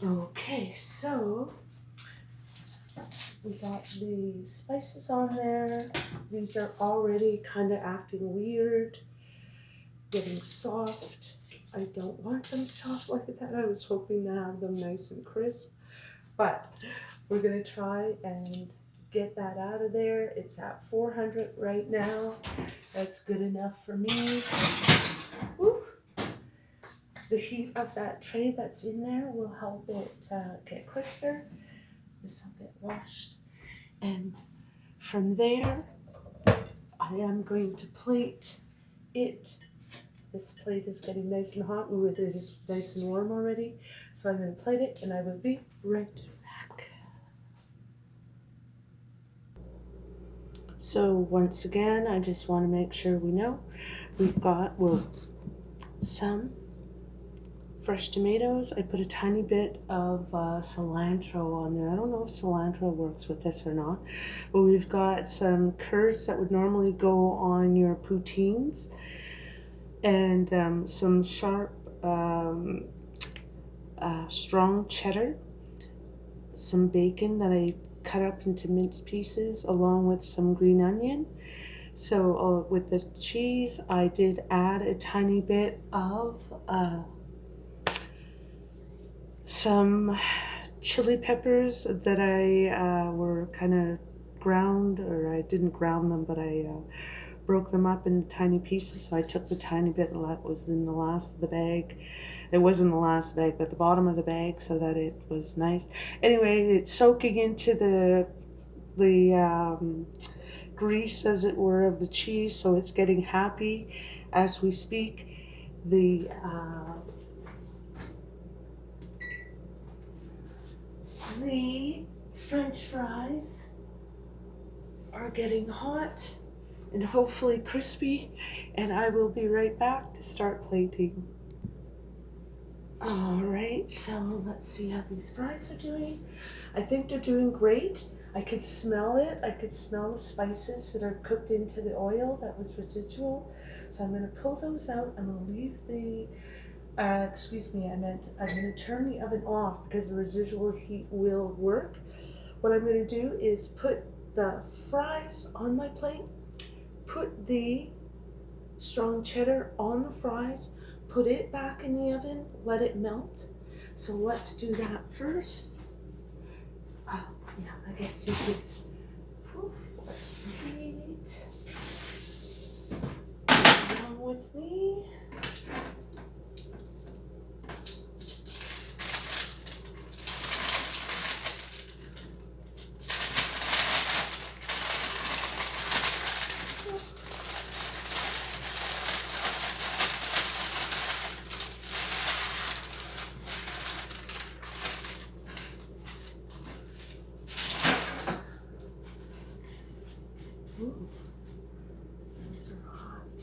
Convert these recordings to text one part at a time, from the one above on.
Okay, so we got the spices on there. These are already kind of acting weird, getting soft. I don't want them soft like that. I was hoping to have them nice and crisp, but we're gonna try and get that out of there. It's at 400 right now. That's good enough for me. Woo. The heat of that tray that's in there will help it get crisper. This will get washed. And from there, I am going to plate it. This plate is getting nice and hot. Ooh, it is nice and warm already. So I'm going to plate it and I will be right back. So once again, I just want to make sure we know we've got, some fresh tomatoes. I put a tiny bit of cilantro on there. I don't know if cilantro works with this or not, but we've got some curds that would normally go on your poutines, and some sharp, strong cheddar, some bacon that I cut up into minced pieces, along with some green onion. So with the cheese, I did add a tiny bit of some chili peppers that I were kind of ground, or I didn't ground them, but I broke them up into tiny pieces. So I took the tiny bit that was in the last of the bag. It wasn't the last bag, but the bottom of the bag, so that it was nice. Anyway, it's soaking into the grease, as it were, of the cheese, so it's getting happy as we speak. The French fries are getting hot and hopefully crispy, and I will be right back to start plating. Alright, so let's see how these fries are doing. I think they're doing great. I could smell it. I could smell the spices that are cooked into the oil that was residual. So I'm going to pull those out. I'm going to leave the, I'm going to turn the oven off because the residual heat will work. What I'm going to do is put the fries on my plate, put the strong cheddar on the fries, put it back in the oven, let it melt. So let's do that first. Yeah, I guess you could. Let's eat along with me. Ooh, those are hot.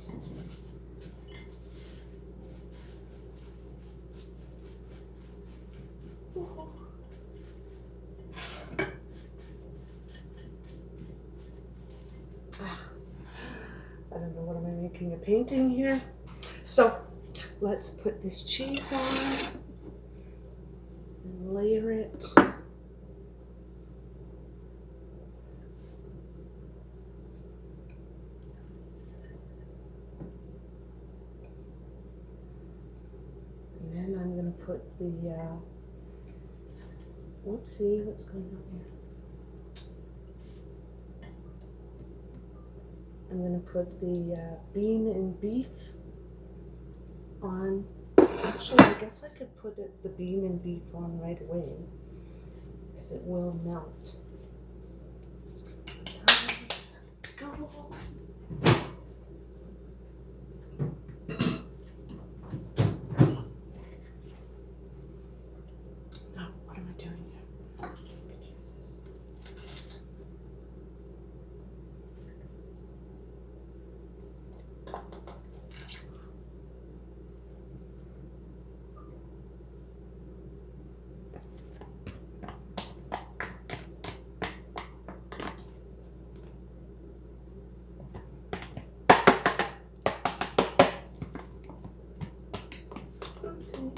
Ooh. I don't know, what am I making, a painting here? So let's put this cheese on and layer it. And then I'm going to put the, whoopsie, what's going on here? I'm going to put the bean and beef on. Actually, I guess I could put the bean and beef on right away because it will melt. Go. No, what am I doing here? I could use this. Oopsie.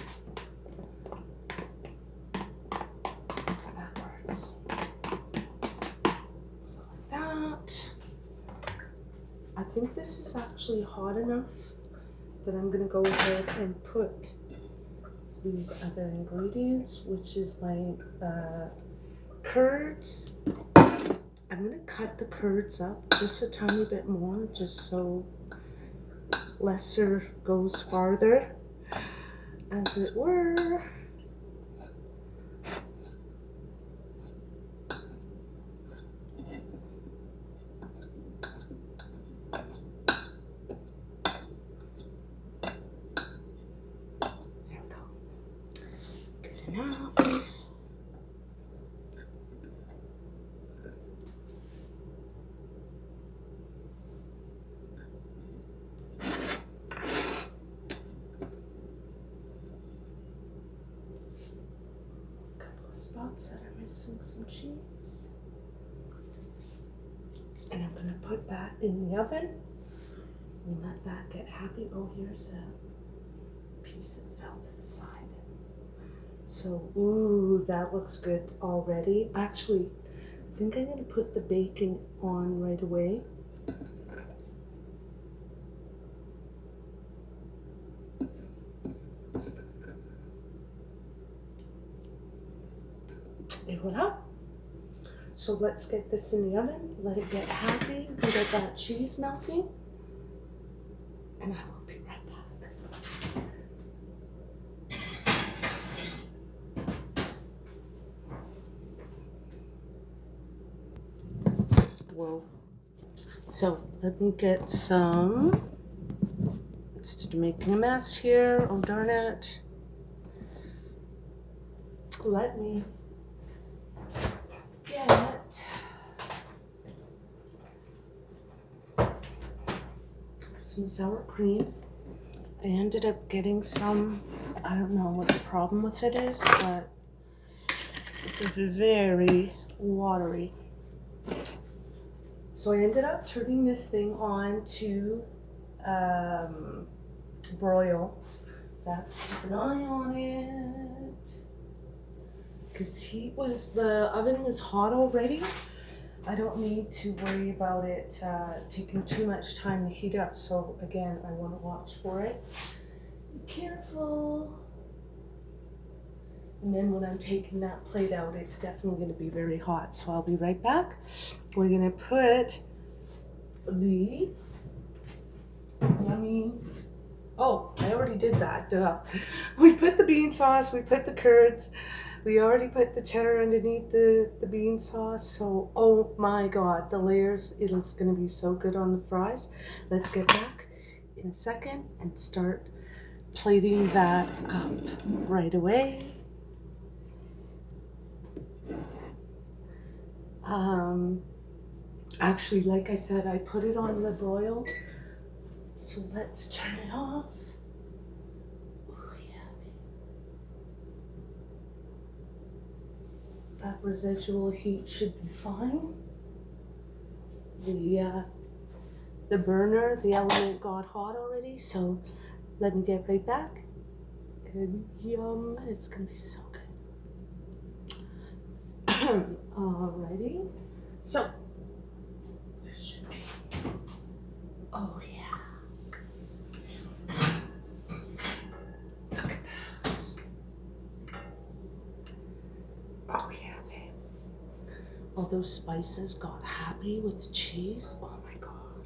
think this is actually hot enough that I'm gonna go ahead and put these other ingredients, which is my curds. I'm gonna cut the curds up just a tiny bit more, just so lesser goes farther, as it were. There we go. Good enough. Spots that are missing some cheese, and I'm going to put that in the oven and let that get happy. Oh, here's a piece that fell to the side. So, ooh, that looks good already. Actually, I think I'm going to put the bacon on right away. Et voila. So let's get this in the oven, let it get happy, and get that cheese melting, and I will be right back. Whoa. So let me get some, instead of making a mess here, oh darn it, let me get some sour cream. I ended up getting some, I don't know what the problem with it is, but it's very watery. So I ended up turning this thing on to broil. So I have to keep an eye on it, because the oven was hot already. I don't need to worry about it taking too much time to heat up. So again, I want to watch for it. Be careful. And then when I'm taking that plate out, it's definitely going to be very hot. So I'll be right back. We're going to put the yummy, oh, I already did that, duh. We put the bean sauce, we put the curds, we already put the cheddar underneath the bean sauce. So, oh my God, the layers, it's going to be so good on the fries. Let's get back in a second and start plating that up right away. Actually, like I said, I put it on the broil. So let's turn it off. Ooh, yeah. That residual heat should be fine. The burner, the element got hot already, so let me get right back. And yum, it's gonna be so good. Alrighty. So there should be. Oh yeah. Look at that. Oh yeah, babe. All those spices got happy with cheese. Oh my God.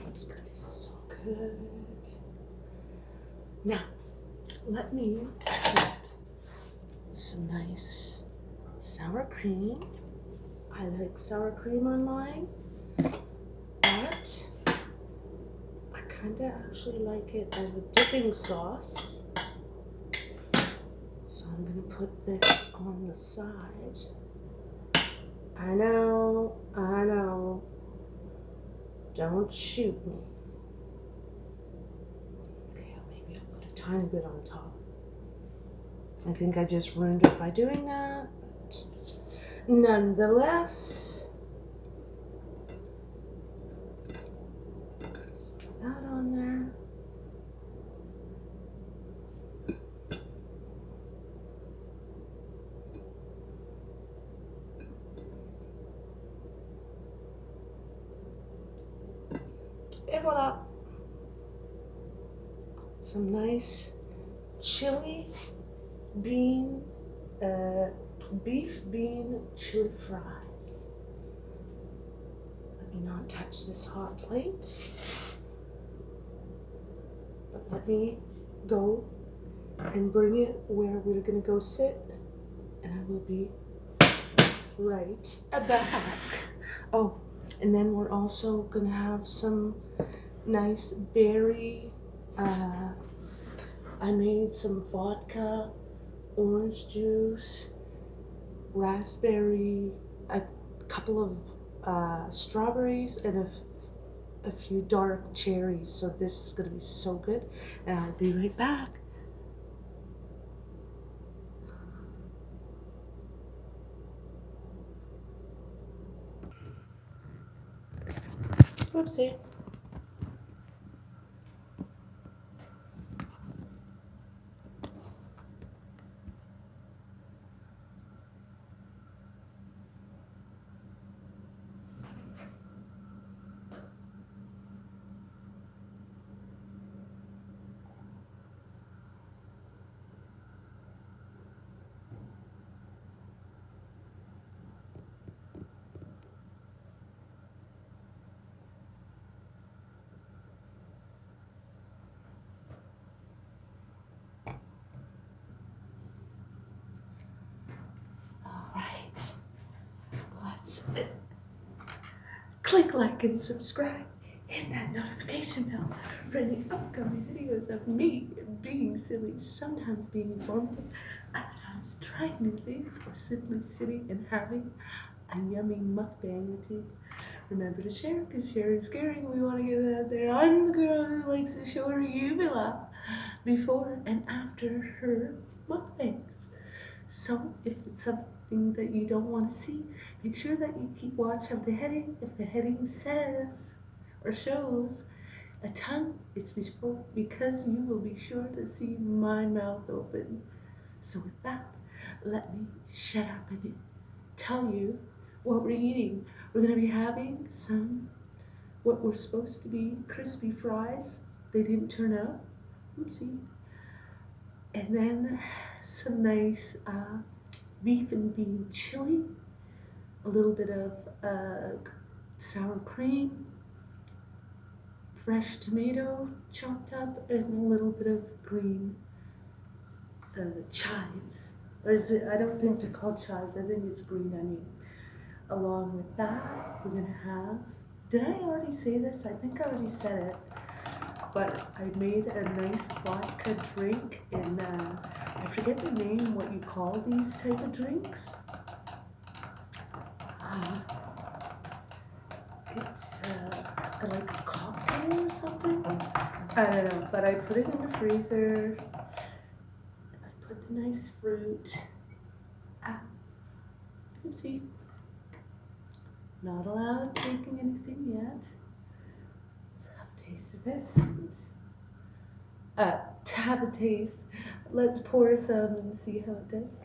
It's gonna be so good. Now, let me put some nice sour cream. I like sour cream on mine, but I kind of actually like it as a dipping sauce. So I'm gonna put this on the side. I know. Don't shoot me. Okay, maybe I'll put a tiny bit on top. I think I just ruined it by doing that. But nonetheless, put that on there. some nice chili bean, beef bean chili fries. Let me not touch this hot plate, but let me go and bring it where we're gonna go sit, and I will be right back. Oh, and then we're also gonna have some nice berry. I made some vodka, orange juice, raspberry, a couple of strawberries, and a few dark cherries. So this is gonna be so good, and I'll be right back. Whoopsie. All right, let's click like and subscribe. Hit that notification bell for any upcoming videos of me being silly, sometimes being informative, other times trying new things, or simply sitting and having a yummy mukbang with you. Remember to share, because sharing is caring. We want to get it out there. I'm the girl who likes to show her uvula before and after her mukbangs. So if it's something that you don't want to see, make sure that you keep watch of the heading. If the heading says or shows a tongue, it's because you will be sure to see my mouth open. So with that, let me shut up and tell you what we're eating. We're going to be having what were supposed to be crispy fries. They didn't turn out. Oopsie. And then some nice beef and bean chili, a little bit of sour cream, fresh tomato chopped up, and a little bit of green chives. Or is it? I don't think they're called chives. I think it's green onion. Along with that, we're gonna have. Did I already say this? I think I already said it. But I made a nice vodka drink, and I forget the name, what you call these type of drinks. It's like a cocktail or something. I don't know, but I put it in the freezer. I put the nice fruit. Oopsie. Not allowed drinking anything yet. Let's have a taste of this. Oops. To have a taste, let's pour some and see how it does.